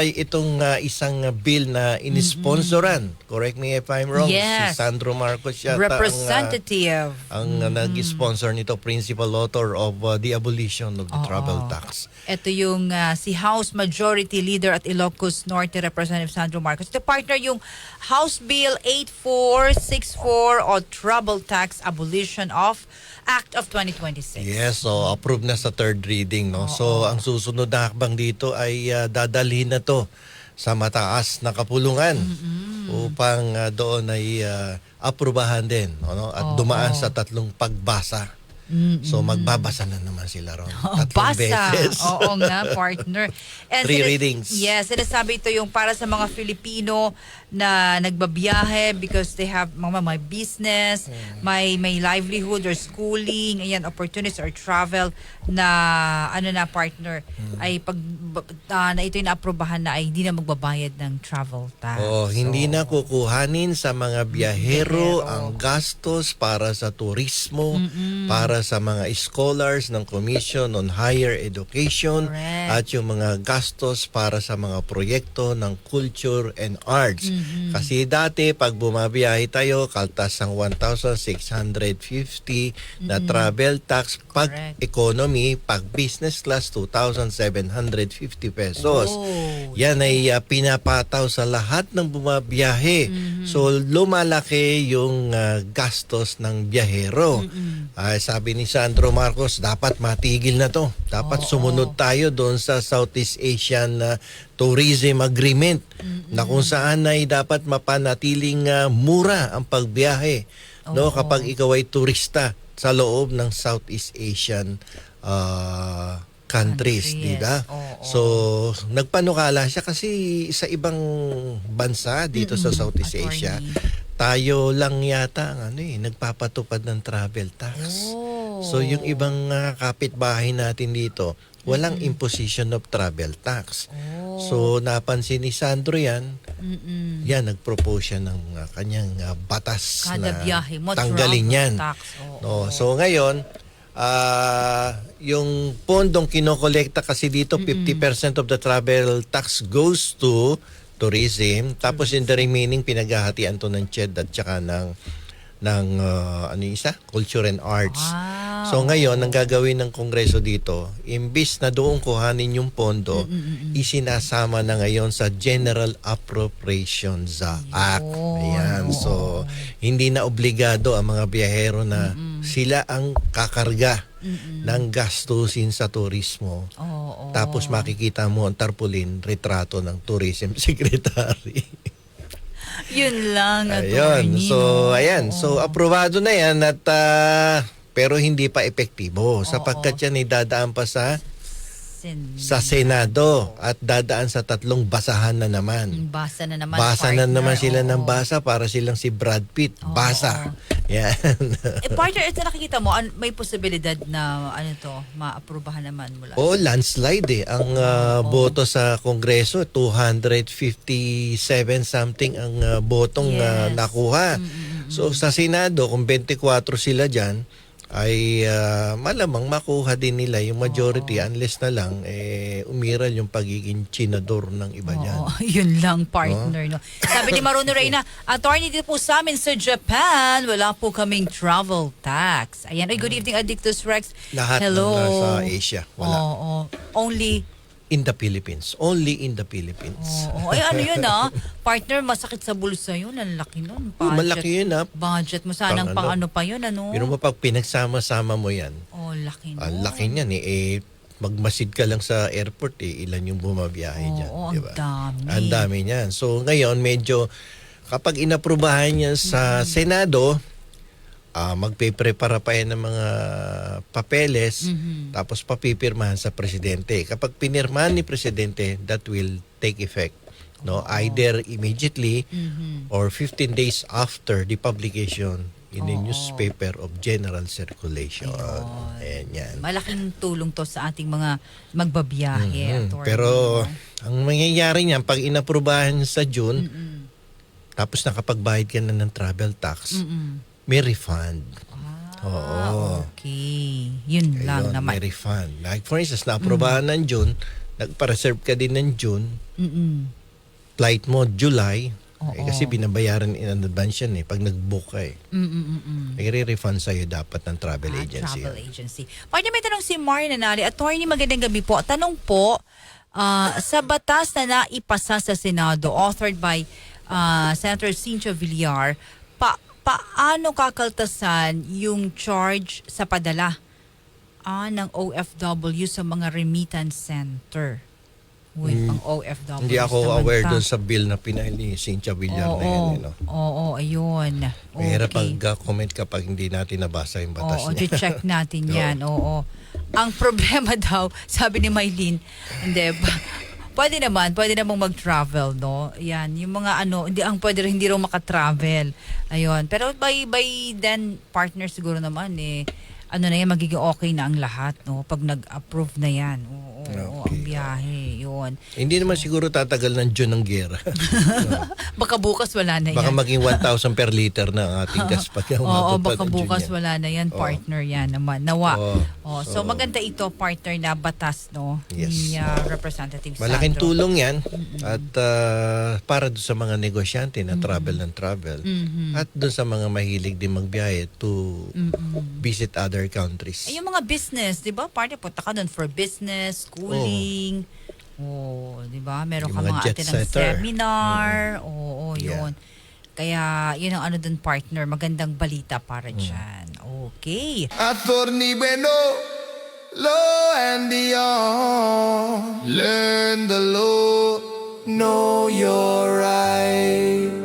ay itong isang bill na inisponsoran. Correct me if I'm wrong. Yes. Si Sandro Marcos yata Representative. ang nag-sponsor nito, principal author of the abolition of the travel tax. Ito yung si House Majority Leader at Ilocos Norte Representative Sandro Marcos. Ito partner yung House Bill 8464 o Travel Tax Abolition of Act of 2026. Yes, so approved na sa third reading, no. So ang susunod na hakbang dito ay dadalhin na to sa mataas na kapulungan upang doon ay aprubahan din, no? At dumaan sa tatlong pagbasa. So magbabasa na naman sila ron. Tatlong beses. Oo nga, partner. And 3 readings. Yes, sinasabi ito yung para sa mga Filipino na nagbabiyahe because they have may business, may livelihood or schooling, ayan, opportunities or travel na partner ay pag na ito yung naaprubahan na ay hindi na magbabayad ng travel tax. Hindi na kukuhanin sa mga biyahero ang gastos para sa turismo, para sa mga scholars ng Commission on Higher Education. Correct. At yung mga gastos para sa mga proyekto ng culture and arts. Kasi dati pag bumabiyahe tayo, kaltas ang 1,650 na travel tax. Pag Correct. economy, pag business class, 2,750 pesos. Yan ay pinapataw sa lahat ng bumabiyahe. So lumalaki yung gastos ng biyahero. Sabi ni Sandro Marcos, dapat matigil na to. Dapat sumunod tayo doon sa Southeast Asian Tourism Agreement na kung saan ay dapat mapanatiling mura ang pagbiyahe no, kapag ikaw ay turista sa loob ng Southeast Asian countries, di ba? So, nagpanukala siya kasi sa ibang bansa dito sa Southeast Asia, tayo lang yata nagpapatupad ng travel tax. So, yung ibang kapitbahay natin dito, walang imposition of travel tax. So, napansin ni Sandro yan, nag-propose siya ng kanyang batas Kada na biyahe mo, tanggalin travel yan. tax. No, so, ngayon, yung pondong kinokolekta kasi dito, 50% of the travel tax goes to tourism. Tapos yung the remaining, pinaghahatian to ng CHED at saka ng culture and arts. So ngayon, ang gagawin ng Kongreso dito, imbis na doon kuhanin yung pondo, isinasama na ngayon sa General Appropriations Act. Ayan. So, hindi na obligado ang mga biyahero na sila ang kakarga ng gastusin sa turismo. Tapos makikita mo ang tarpaulin, retrato ng Tourism Secretary. Yun lang. Ayun. So, ayan. So, aprobado na yan at pero hindi pa epektibo sapagkat yan ay dadaan pa sa Senado at dadaan sa tatlong basahan na naman. Basa na naman. Basa na naman sila ng basa para silang si Brad Pitt. Basa. Yan. Partner, ito nakikita mo, may posibilidad na maaprubahan naman mula. Landslide Ang boto sa Kongreso, 257 something ang botong nakuha. So sa Senado, kung 24 sila dyan, ay malamang makuha din nila yung majority unless na lang umiral yung pagiging chinador ng iba dyan. Yun lang, partner. No? Sabi ni Maruno Reyna, attorney dito po sa amin sa Japan, wala po kaming travel tax. Ayan, good evening, Addictus Rex. Lahat Hello. Nasa Asia, wala. Only in the Philippines. Only in the Philippines. Ay, ano yun partner, masakit sa bulsa yun. Ang laki nun. Malaki yun Budget mo. Sanang pang ano pa yun, Pero mo pag pinagsama-sama mo yan. Laki nun. Ang laki niyan magmasid ka lang sa airport ilan yung bumabiyahe dyan. Diba? Ang dami. Ang dami niyan. So ngayon, medyo kapag inaprubahan niya sa Senado, magpe-prepara pa yan ng mga papeles, tapos papipirmahan sa presidente. Kapag pinirmahan ni presidente, that will take effect. No, either immediately or 15 days after the publication in the newspaper of general circulation. Ayan yan. Malaking tulong to sa ating mga magbabiyahe. Pero ang mangyayari niyan, pag inaprubahan sa June, tapos nakapagbayad ka na ng travel tax, may refund. Okay. Yun lang naman. May refund. Like for instance, na-aprobahan ng June, nagpa-reserve ka din ng June, Mm-mm. flight mo July, Oo. kasi binabayaran in advance yan pag nag-book ka Mm-mm. i-refund sa'yo dapat ng travel agency. Travel agency. Pwede may tanong si Mar Nanali. Attorney, magandang gabi po. Tanong po, sa batas na naipasa sa Senado, authored by Senator Cynthia Villar, paano kakaltasan yung charge sa padala ng OFW sa mga remittance center? Uy, pang OFW. Hindi ako aware doon sa bill na pinail ni Cynthia Villar na yan. Oo, ayun. Mahirap Okay. pag-comment kapag hindi natin nabasa yung batas Oo, niya. check natin yan. Oo. Ang problema daw, sabi ni Maylene, hindi ba? Pwede namang mag-travel, no? Yan, yung mga hindi raw makatravel. Ayun. Pero by then, partner siguro naman na yan, magiging okay na ang lahat, no? Pag nag-approve na yan. Oo, ang biyahe. Yun. Hindi naman siguro tatagal ng June ng gera. Baka bukas wala na yan. Baka maging 1,000 per liter na ang ating gas pag Oo, umabot pa baka ng June bukas yan. wala na yan, partner yan naman. Nawa. So So, maganda ito, partner na batas, no? Yes. Ni Representative Malaking Sandro. tulong yan at para doon sa mga negosyante na travel ng travel at doon sa mga mahilig din magbiyahe to visit other countries. Ay, yung mga business, di ba? Partner, punta ka doon for business, schooling. Di ba? Meron Yung ka mga mga jet atin ng setter. seminar. Yeah. Yun. Kaya, yun ang doon, partner. Magandang balita para dyan. Okay. Attorney Bueno, law and beyond. Learn the law, know your right.